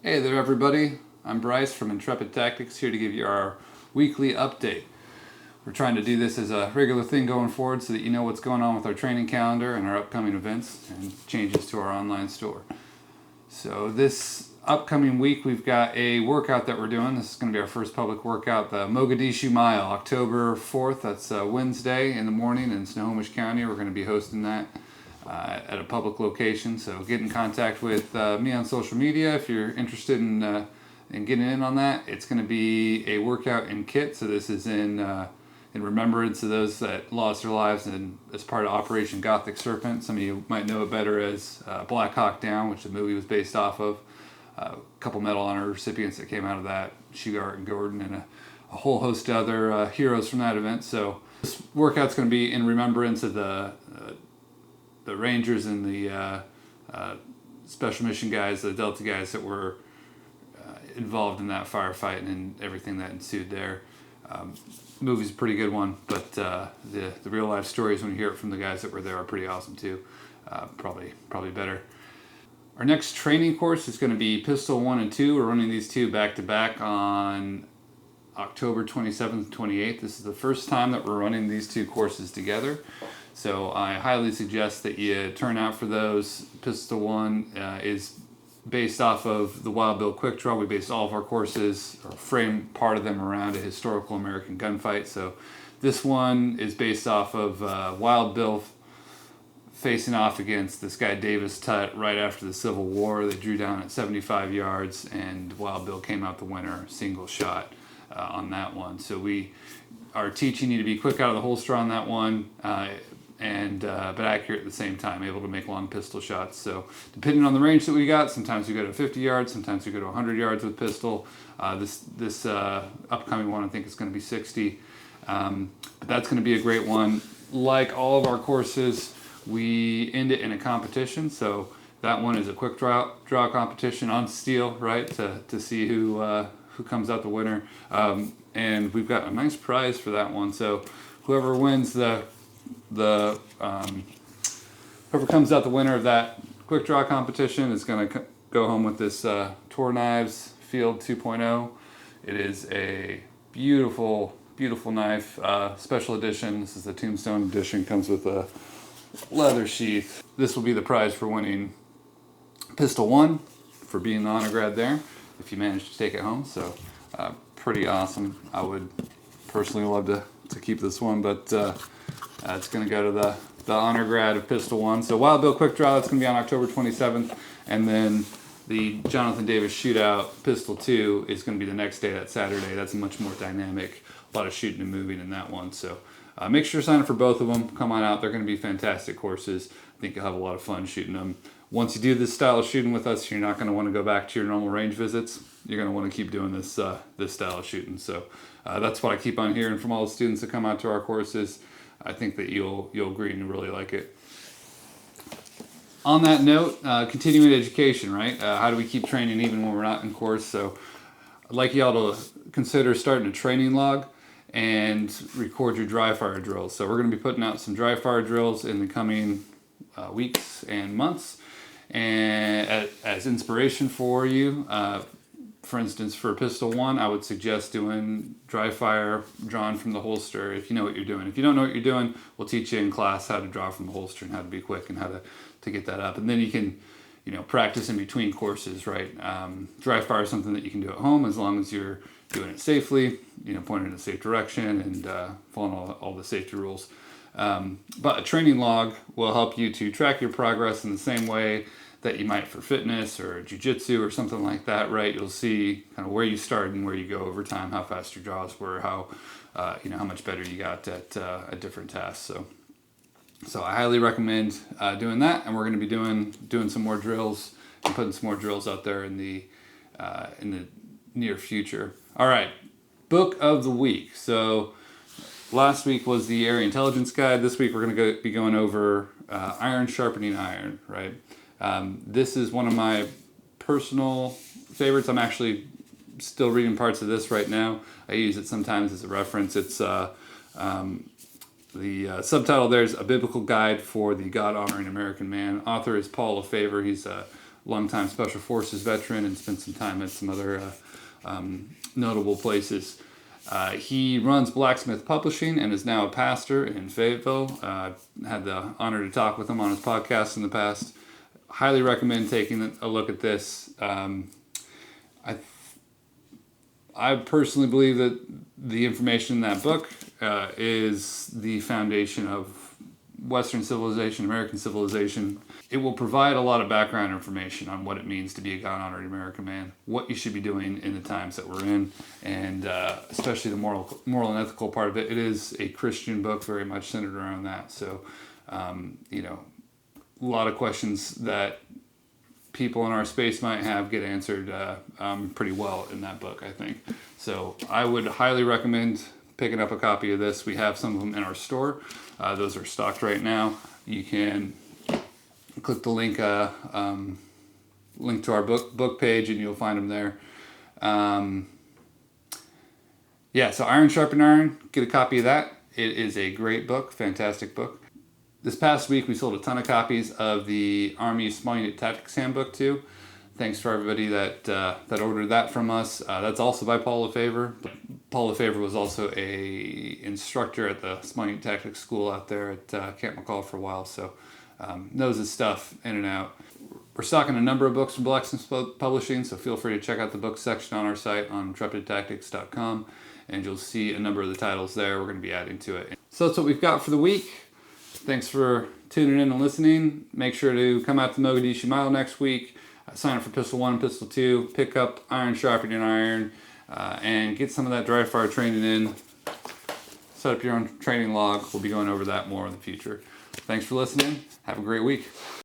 Hey there everybody, I'm Brice from Intrepid Tactics, here to give you our weekly update. We're trying to do this as a regular thing going forward so that you know what's going on with our training calendar and our upcoming events and changes to our online store. So this upcoming week we've got a workout that we're doing. This is going to be our first public workout, the Mogadishu Mile, October 4th. That's Wednesday in the morning in Snohomish County. We're going to be hosting that at a public location. So get in contact with me on social media if you're interested in getting in on that. It's going to be a workout in kit. So this is in remembrance of those that lost their lives and as part of Operation Gothic Serpent. Some of you might know it better as Black Hawk Down, which the movie was based off of. A couple Medal of Honor recipients that came out of that, Shugart and Gordon, and a whole host of other heroes from that event. So this workout's going to be in remembrance of the Rangers and the special mission guys, the Delta guys that were involved in that firefight and everything that ensued there. Movie's a pretty good one, but the real life stories when you hear it from the guys that were there are pretty awesome too. Probably better. Our next training course is going to be Pistol 1 and 2. We're running these two back to back on October 27th and 28th. This is the first time that we're running these two courses together. So I highly suggest that you turn out for those. Pistol 1 is based off of the Wild Bill Quick Draw. We base all of our courses, or frame part of them, around a historical American gunfight. So this one is based off of Wild Bill facing off against this guy Davis Tutt right after the Civil War. They drew down at 75 yards, and Wild Bill came out the winner, single shot on that one. So we are teaching you to be quick out of the holster on that one, but accurate at the same time, able to make long pistol shots. So depending on the range that we got, sometimes we go to 50 yards, sometimes we go to 100 yards with pistol. This upcoming one I think is going to be 60, but that's going to be a great one. Like all of our courses, we end it in a competition. So that one is a quick draw competition on steel, right, to see who comes out the winner. And we've got a nice prize for that one. So whoever wins whoever comes out the winner of that quick draw competition is going to go home with this Toor Knives Field 2.0. It is a beautiful knife, special edition. This is the Tombstone edition, comes with a leather sheath. This will be the prize for winning Pistol 1, for being the honor grad there, if you manage to take it home. So pretty awesome. I would personally love to keep this one, but it's going to go to the honor grad of Pistol 1. So Wild Bill Quick Draw, that's going to be on October 27th. And then the Jonathan Davis Shootout Pistol 2 is going to be the next day, that Saturday. That's much more dynamic, a lot of shooting and moving in that one. So make sure to sign up for both of them. Come on out. They're going to be fantastic courses. I think you'll have a lot of fun shooting them. Once you do this style of shooting with us, you're not going to want to go back to your normal range visits. You're going to want to keep doing this style of shooting. So that's what I keep on hearing from all the students that come out to our courses. I think that you'll agree and really like it. On that note, continuing education, right? How do we keep training even when we're not in course? So I'd like y'all to consider starting a training log and record your dry fire drills. So we're going to be putting out some dry fire drills in the coming weeks and months, and as inspiration for you. For instance, for Pistol 1, I would suggest doing dry fire drawn from the holster if you know what you're doing. If you don't know what you're doing, we'll teach you in class how to draw from the holster and how to be quick and how to get that up. And then you can, practice in between courses, right? Dry fire is something that you can do at home as long as you're doing it safely, pointing in a safe direction and following all the safety rules. But a training log will help you to track your progress in the same way that you might for fitness or jiu-jitsu or something like that, right? You'll see kind of where you started and where you go over time, how fast your draws were, how much better you got at different tasks. So I highly recommend doing that, and we're going to be doing some more drills and putting some more drills out there in the near future. All right, book of the week. So last week was the Area Intelligence Guide. This week we're going to be going over Iron Sharpening Iron, right? This is one of my personal favorites. I'm actually still reading parts of this right now. I use it sometimes as a reference. It's the subtitle there is A Biblical Guide for the God-Honoring American Man. Author is Paul Lefavor. He's a longtime Special Forces veteran and spent some time at some other notable places. He runs Blacksmith Publishing and is now a pastor in Fayetteville. I've had the honor to talk with him on his podcast in the past. Highly recommend taking a look at this. I personally believe that the information in that book is the foundation of Western civilization, American civilization. It will provide a lot of background information on what it means to be a God-honoring American man, what you should be doing in the times that we're in, and especially the moral and ethical part of it. It is a Christian book, very much centered around that. So, a lot of questions that people in our space might have get answered pretty well in that book, I think. So I would highly recommend picking up a copy of this. We have some of them in our store. Those are stocked right now. You can click the link to our book page and you'll find them there. So Iron Sharpening Iron, get a copy of that. It is a great book, fantastic book. This past week, we sold a ton of copies of the Army Small Unit Tactics Handbook too. Thanks for everybody that ordered that from us. That's also by Paul Lefavor. Paul Lefavor was also a instructor at the Small Unit Tactics School out there at Camp McCall for a while, so knows his stuff in and out. We're stocking a number of books from Blacksmith Publishing, so feel free to check out the book section on our site on intrepidtactics.com, and you'll see a number of the titles there we're going to be adding to it. So that's what we've got for the week. Thanks for tuning in and listening. Make sure to come out to Mogadishu Mile next week. Sign up for Pistol 1 and Pistol 2. Pick up Iron Sharpening Iron. And get some of that dry fire training in. Set up your own training log. We'll be going over that more in the future. Thanks for listening. Have a great week.